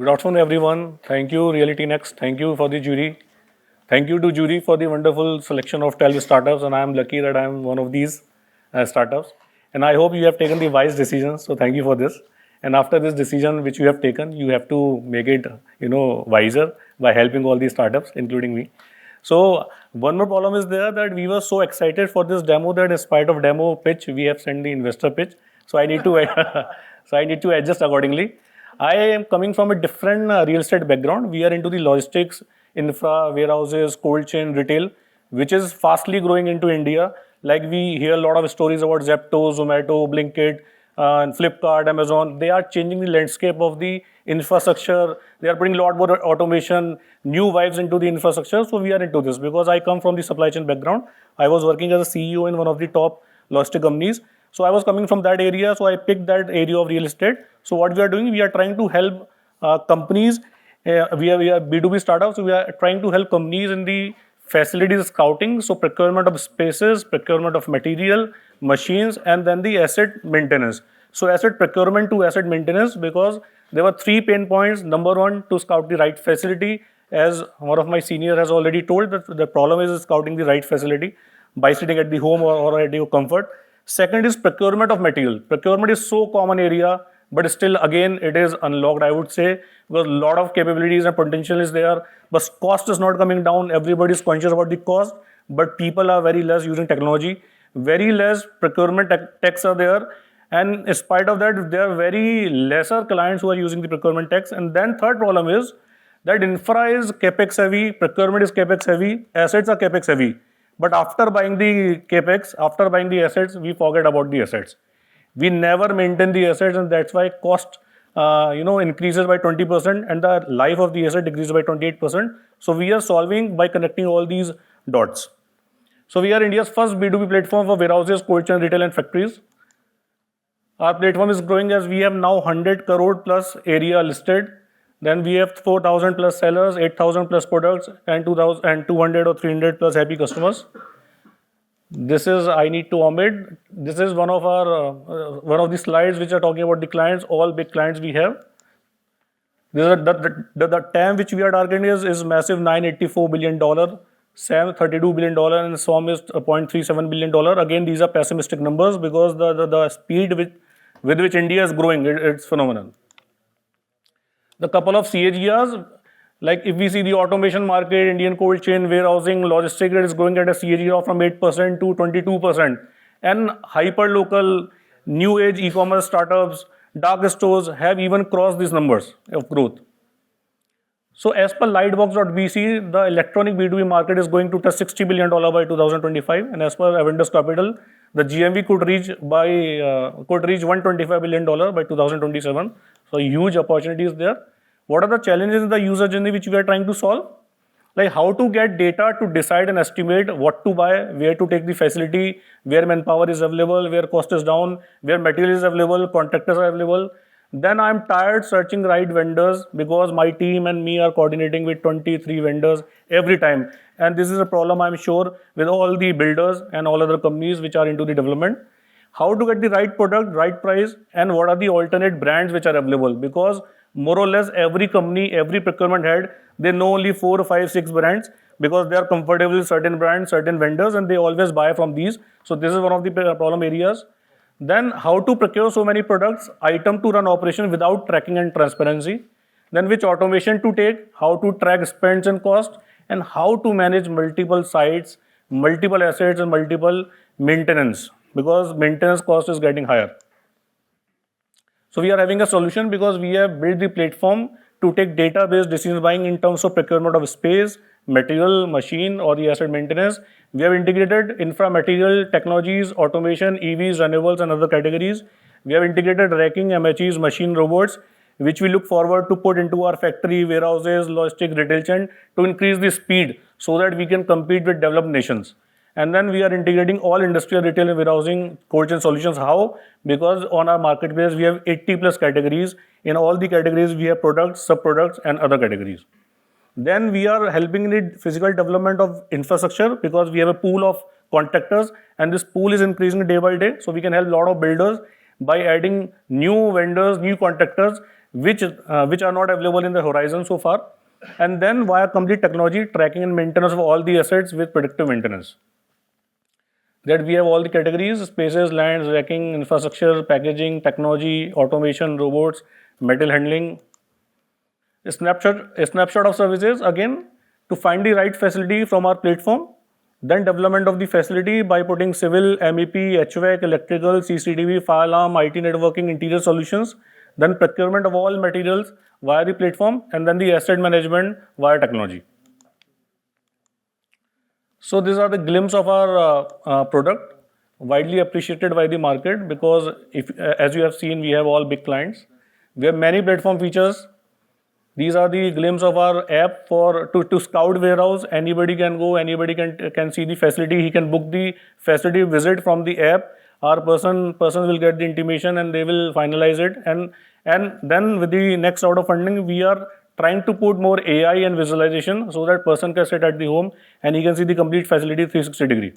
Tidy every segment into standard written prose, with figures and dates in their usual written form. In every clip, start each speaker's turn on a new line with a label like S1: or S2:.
S1: Good afternoon, everyone. Thank you, RealtyNXT. Thank you for the jury. Thank you to jury for the wonderful selection of 12 startups, and I am lucky that I am one of these startups. And I hope you have taken the wise decisions. So thank you for this. And after this decision which you have taken, you have to make it, wiser by helping all these startups, including me. So one more problem is there that we were so excited for this demo that in spite of demo pitch, we have sent the investor pitch. So I need to so I need to adjust accordingly. I am coming from a different real estate background. We are into the logistics, infra, warehouses, cold chain, retail, which is fastly growing into India. Like we hear a lot of stories about Zepto, Zomato, Blinkit, and Flipkart, Amazon. They are changing the landscape of the infrastructure. They are putting a lot more automation, new vibes into the infrastructure. So we are into this because I come from the supply chain background. I was working as a CEO in one of the top logistic companies. So I was coming from that area, so I picked that area of real estate. So what we are doing, we are trying to help companies. We are B2B startups. So we are trying to help companies in the facilities scouting, so procurement of spaces, procurement of material, machines, and then the asset maintenance. So asset procurement to asset maintenance, because there were 3 pain points. Number one, to scout the right facility. As one of my senior has already told, that the problem is scouting the right facility by sitting at the home or at your comfort. Second is procurement of material. Procurement is so common area, but still again it is unlocked, I would say, because a lot of capabilities and potential is there, but cost is not coming down. Everybody is conscious about the cost, but people are very less using technology. Very less procurement techs are there, and in spite of that, there are very lesser clients who are using the procurement techs. And then third problem is that infra is capex heavy, procurement is capex heavy, assets are capex heavy. But after buying the capex, after buying the assets, we forget about the assets. We never maintain the assets, and that's why cost, increases by 20%, and the life of the asset decreases by 28%. So we are solving by connecting all these dots. So we are India's first B2B platform for warehouses, cold chain, retail, and factories. Our platform is growing as we have now 100 crore plus area listed. Then we have 4,000 plus sellers, 8,000 plus products, and 2,200 or 300 plus happy customers. This is, I need to omit. This is one of the slides which are talking about the clients, all big clients we have. This is the TAM which we are targeting is massive, $984 billion, SAM $32 billion, and SOM is $0.37 billion. Again, these are pessimistic numbers because the speed with which India is growing, it's phenomenal. The couple of CAGRs, like if we see the automation market, Indian cold chain, warehousing, logistics, it is growing at a CAGR from 8% to 22%. And hyper-local, new age e-commerce startups, dark stores have even crossed these numbers of growth. So as per Lightbox.vc, the electronic B2B market is going to touch $60 billion by 2025. And as per Avendus Capital, the GMV could reach $125 billion by 2027. So huge opportunities there. What are the challenges in the user journey which we are trying to solve? Like how to get data to decide and estimate what to buy, where to take the facility, where manpower is available, where cost is down, where material is available, contractors are available. Then I'm tired searching right vendors because my team and me are coordinating with 23 vendors every time. And this is a problem, I'm sure, with all the builders and all other companies which are into the development. How to get the right product, right price, and what are the alternate brands which are available? Because more or less every company, every procurement head, they know only 4, 5, 6 brands because they are comfortable with certain brands, certain vendors, and they always buy from these. So this is one of the problem areas. Then how to procure so many products, item to run operation without tracking and transparency. Then which automation to take, how to track spends and cost, and how to manage multiple sites, multiple assets, and multiple maintenance, because maintenance cost is getting higher. So we are having a solution because we have built the platform to take data-based decision buying in terms of procurement of space, material, machine, or the asset maintenance. We have integrated infra material technologies, automation, EVs, renewables, and other categories. We have integrated racking, MHEs, machine robots, which we look forward to put into our factory, warehouses, logistics, retail chain to increase the speed so that we can compete with developed nations. And then we are integrating all industrial, retail, and warehousing cold chain solutions. How? Because on our marketplace, we have 80 plus categories. In all the categories, we have products, sub-products, and other categories. Then we are helping in the physical development of infrastructure because we have a pool of contractors, and this pool is increasing day by day. So we can help a lot of builders by adding new vendors, new contractors, which are not available in the horizon so far, and then via complete technology tracking and maintenance of all the assets with predictive maintenance. That we have all the categories: spaces, lands, racking, infrastructure, packaging, technology, automation, robots, metal handling. A snapshot of services, again, to find the right facility from our platform, then development of the facility by putting civil, MEP, HVAC, electrical, CCTV, fire alarm, IT networking, interior solutions, then procurement of all materials via the platform, and then the asset management via technology. So these are the glimpse of our product, widely appreciated by the market, because as you have seen, we have all big clients. We have many platform features. These are the glimpse of our app to scout warehouse. Anybody can go, anybody can see the facility. He can book the facility visit from the app. Our person will get the intimation and they will finalize it. And then with the next round of funding, we are trying to put more AI and visualization so that person can sit at the home and he can see the complete facility 360 degree.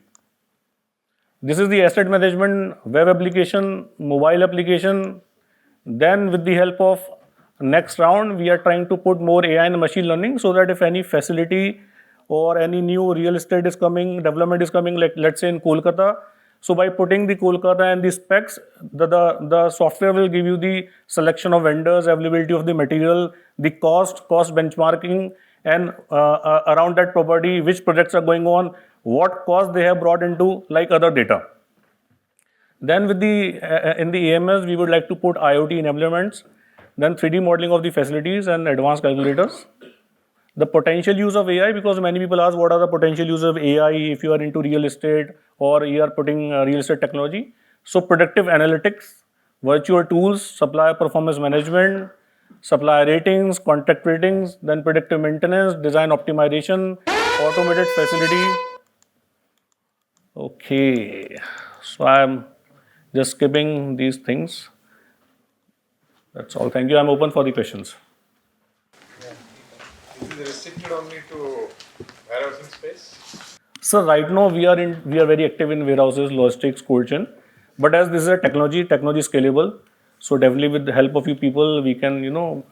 S1: This is the asset management web application, mobile application. Then with the help of next round, we are trying to put more AI and machine learning so that if any facility or any new real estate is coming, development is coming, like let's say in Kolkata, so by putting the Kolkata and the specs, the software will give you the selection of vendors, availability of the material, the cost benchmarking, and around that property, which projects are going on, what cost they have brought into, like other data. Then with in the AMS, we would like to put IoT enablements, then 3D modeling of the facilities and advanced calculators. The potential use of AI, because many people ask what are the potential use of AI if you are into real estate or you are putting real estate technology. So predictive analytics, virtual tools, supplier performance management, supplier ratings, contract ratings, then predictive maintenance, design optimization, automated facility. Okay, so I'm just skipping these things. That's all. Thank you. I'm open for the questions.
S2: Is it restricted only to warehousing space?
S1: So right now we are very active in warehouses, logistics, cold chain. But as this is a technology is scalable. So definitely with the help of you people, we can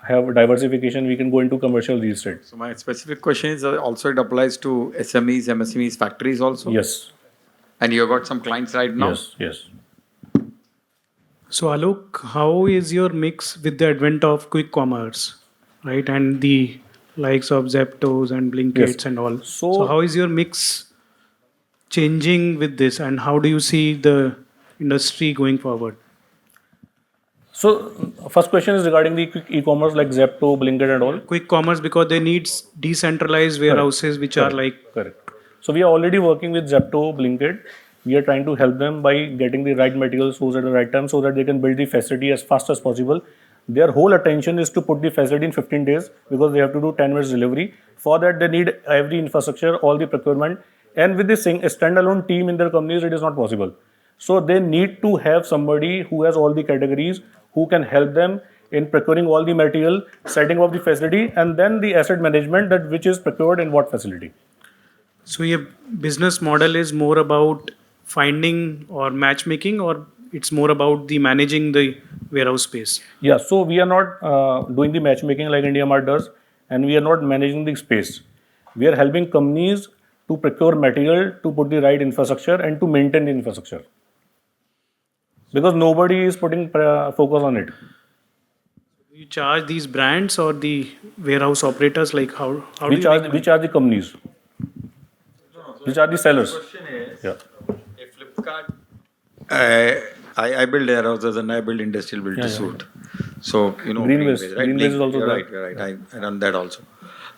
S1: have diversification. We can go into commercial real estate.
S2: So my specific question is also it applies to SMEs, MSMEs, factories also.
S1: Yes.
S2: And you got some clients right now.
S1: Yes.
S3: So Alok, how is your mix with the advent of quick commerce, right? And the likes of Zeptos and Blinkits and all. So how is your mix changing with this, and how do you see the industry going forward?
S1: So first question is regarding the quick e-commerce like Zepto, Blinkit and all.
S3: Quick commerce, because they need decentralized warehouses which are like...
S1: Correct. So we are already working with Zepto, Blinkit. We are trying to help them by getting the right material source at the right time so that they can build the facility as fast as possible. Their whole attention is to put the facility in 15 days because they have to do 10 minutes delivery. For that, they need every infrastructure, all the procurement. And with this standalone team in their companies, it is not possible. So they need to have somebody who has all the categories, who can help them in procuring all the material, setting up the facility, and then the asset management, that which is procured in what facility.
S3: So your business model is more about finding or matchmaking, or it's more about the managing the warehouse space?
S1: Yeah, so we are not doing the matchmaking like IndiaMart does, and we are not managing the space. We are helping companies to procure material, to put the right infrastructure, and to maintain the infrastructure. Because nobody is putting focus on it.
S3: Do you charge these brands or the warehouse operators? Like how
S1: we charge the companies. Which are the sellers?
S2: The question is,
S1: yeah.
S2: If Flipkart, I build warehouses and I build industrial build to suit. So
S1: Greenways, right?
S2: Greenways
S1: is also
S2: you're right. I run that also.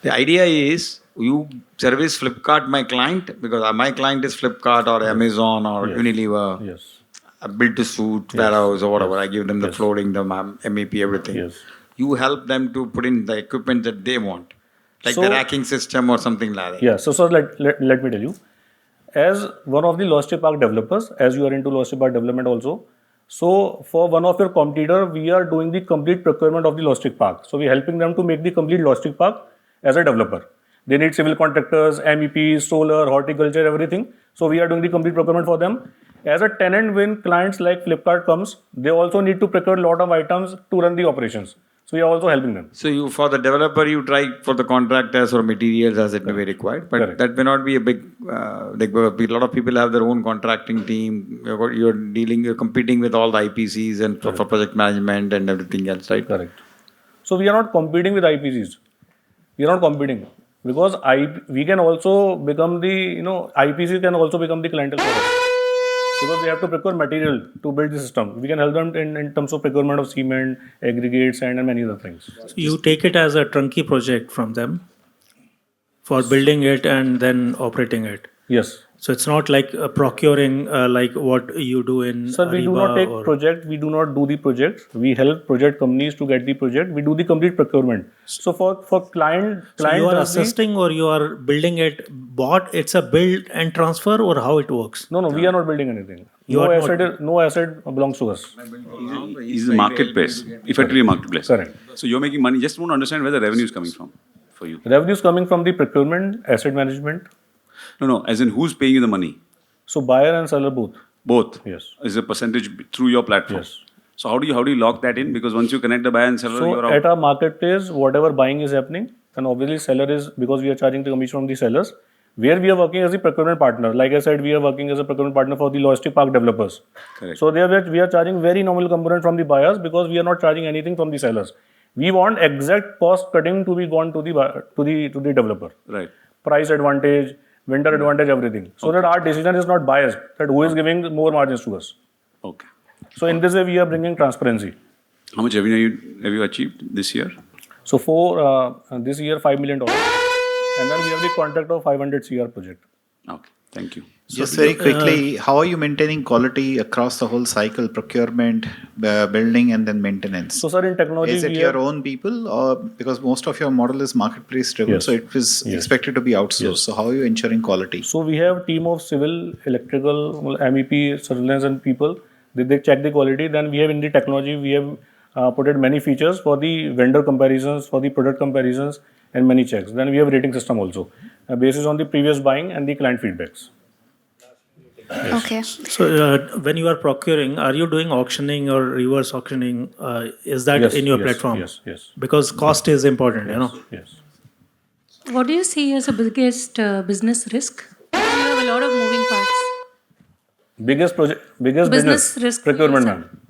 S2: The idea is you service Flipkart my client, because my client is Flipkart or Amazon or Unilever.
S1: Yes.
S2: I build to suit warehouse or whatever. I give them the flooring, the MEP, everything.
S1: Yes.
S2: You help them to put in the equipment that they want, like the racking system or something like that.
S1: Yeah. So let me tell you, as one of the logistic park developers, as you are into logistic park development also, so for one of your competitor, we are doing the complete procurement of the logistic park. So we are helping them to make the complete logistic park as a developer. They need civil contractors, MEPs, solar, horticulture, everything. So we are doing the complete procurement for them. As a tenant, when clients like Flipkart comes, they also need to procure a lot of items to run the operations. So we are also helping them.
S2: So you, for the developer, you try for the contractors or materials as it may be required, but
S1: Correct.
S2: that may not be a big. Like a lot of people have their own contracting team. You're competing with all the IPCs and for project management and everything else, right?
S1: Correct. So we are not competing with IPCs. We are not competing because we can also become the IPC can also become the clientele for us because they have to procure material to build the system. We can help them in terms of procurement of cement, aggregates, and many other things.
S4: So you take it as a trunky project from them for building it and then operating it.
S1: Yes.
S4: So it's not like procuring like what you do in
S1: Sir, we do
S4: Ariba
S1: not take
S4: or-
S1: project. We do not do the project. We help project companies to get the project. We do the complete procurement. So for client,
S4: So you are
S1: does the-
S4: assisting or you are building it bought, it's a build and transfer or how it works?
S1: No, we are not building anything.
S4: You are not-
S1: No asset belongs to us.
S5: Is the marketplace, effectively a marketplace.
S1: Correct.
S5: So you're making money. Just want to understand where the revenue is coming from for you.
S1: Revenue is coming from the procurement, asset management.
S5: No, as in who's paying you the money?
S1: So buyer and seller both.
S5: Both.
S1: Yes.
S5: Is a percentage through your platform.
S1: Yes.
S5: So how do you lock that in? Because once you connect the buyer and seller,
S1: So
S5: you're
S1: at
S5: out.
S1: our marketplace, whatever buying is happening, and obviously seller is because we are charging the commission from the sellers. Where we are working as a procurement partner, like I said, we are working as a procurement partner for the logistic park developers.
S5: Correct.
S1: So there we are charging very nominal component from the buyers because we are not charging anything from the sellers. We want exact cost cutting to be gone to the developer.
S5: Right.
S1: Price advantage, vendor advantage, everything. So that our decision is not biased. That who is giving more margins to us.
S5: Okay.
S1: So in this way, we are bringing transparency.
S5: How much revenue have you achieved this year?
S1: So for this year, $5 million. And then we have the contract of 500 CR project.
S5: Okay. Thank you.
S6: Just very quickly, how are you maintaining quality across the whole cycle, procurement, building, and then maintenance?
S1: So sir, in technology,
S6: Is it
S1: we
S6: your
S1: have,
S6: own people, or because most of your model is marketplace driven,
S1: Yes.
S6: so it was
S1: Yes.
S6: expected to be outsourced.
S1: Yes.
S6: So how are you ensuring quality?
S1: so we have team of civil, electrical, MEP, surveillance and people. They check the quality. Then we have in the technology, we have put in many features for the vendor comparisons, for the product comparisons, and many checks. Then we have rating system also, basis on the previous buying and the client feedbacks.
S7: Okay.
S4: So when you are procuring, are you doing auctioning or reverse auctioning? Is that
S1: Yes,
S4: in your
S1: yes,
S4: platform?
S1: yes.
S4: Because cost is important, you know.
S1: Yes.
S8: What do you see as the biggest business risk? You have a lot of moving parts.
S1: Biggest
S8: Business
S1: business
S8: risk.
S1: procurement, ma'am.